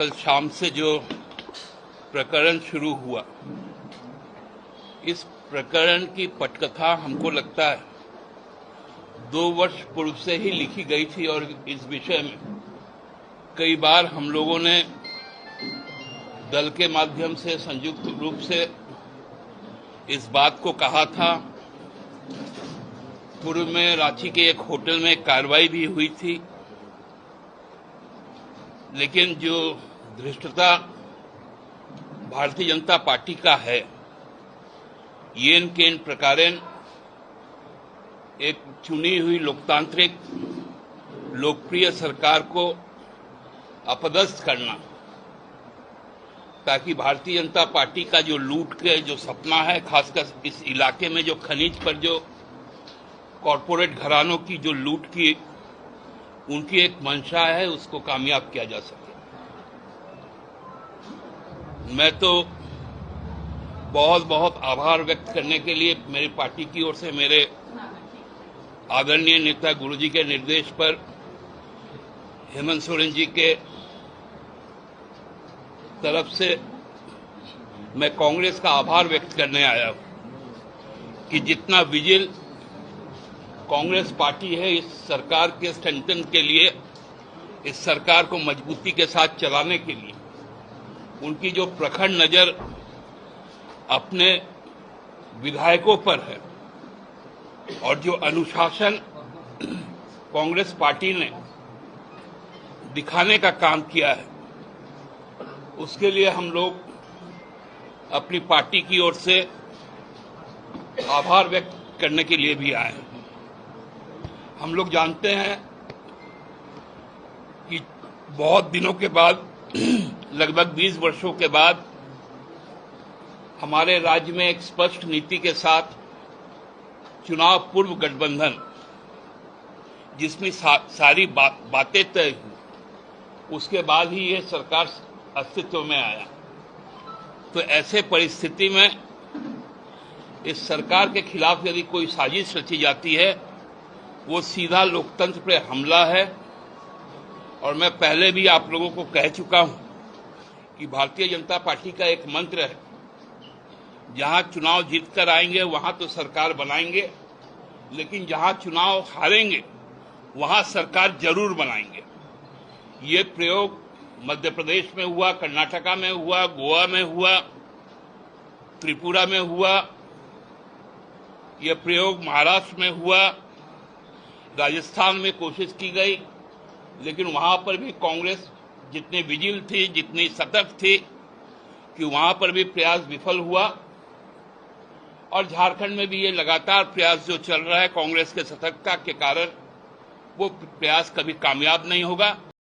कल शाम से जो प्रकरण शुरू हुआ, इस प्रकरण की पटकथा हमको लगता है 2 वर्ष पूर्व से ही लिखी गई थी और इस विषय में कई बार हम लोगों ने दल के माध्यम से संयुक्त रूप से इस बात को कहा था। पूर्व में रांची के एक होटल में कार्रवाई भी हुई थी, लेकिन जो धृष्टता भारतीय जनता पार्टी का है, येन केन प्रकारेण एक चुनी हुई लोकतांत्रिक लोकप्रिय सरकार को अपदस्थ करना, ताकि भारतीय जनता पार्टी का जो लूट के जो सपना है, खासकर इस इलाके में जो खनिज पर जो कॉरपोरेट घरानों की जो लूट की उनकी एक मंशा है, उसको कामयाब किया जा सके। मैं तो बहुत बहुत आभार व्यक्त करने के लिए मेरी पार्टी की ओर से मेरे आदरणीय नेता गुरुजी के निर्देश पर हेमंत सोरेन जी के तरफ से मैं कांग्रेस का आभार व्यक्त करने आया हूं कि जितना विजिल कांग्रेस पार्टी है इस सरकार के स्ट्रेंथन के लिए, इस सरकार को मजबूती के साथ चलाने के लिए, उनकी जो प्रखर नजर अपने विधायकों पर है और जो अनुशासन कांग्रेस पार्टी ने दिखाने का काम किया है, उसके लिए हम लोग अपनी पार्टी की ओर से आभार व्यक्त करने के लिए भी आए हैं। हम लोग जानते हैं कि बहुत दिनों के बाद, लगभग 20 वर्षों के बाद, हमारे राज्य में एक स्पष्ट नीति के साथ चुनाव पूर्व गठबंधन, जिसमें सारी बातें तय हुई, उसके बाद ही ये सरकार अस्तित्व में आया। तो ऐसे परिस्थिति में इस सरकार के खिलाफ यदि कोई साजिश रची जाती है, वो सीधा लोकतंत्र पर हमला है। और मैं पहले भी आप लोगों को कह चुका हूं कि भारतीय जनता पार्टी का एक मंत्र है, जहां चुनाव जीतकर आएंगे वहां तो सरकार बनाएंगे, लेकिन जहां चुनाव हारेंगे वहां सरकार जरूर बनाएंगे। ये प्रयोग मध्य प्रदेश में हुआ, कर्नाटका में हुआ, गोवा में हुआ, त्रिपुरा में हुआ, यह प्रयोग महाराष्ट्र में हुआ, राजस्थान में कोशिश की गई, लेकिन वहां पर भी कांग्रेस जितनी विजिल थी, जितनी सतर्क थी, कि वहां पर भी प्रयास विफल हुआ। और झारखंड में भी ये लगातार प्रयास जो चल रहा है कांग्रेस के सतर्कता के कारण, वो प्रयास कभी कामयाब नहीं होगा।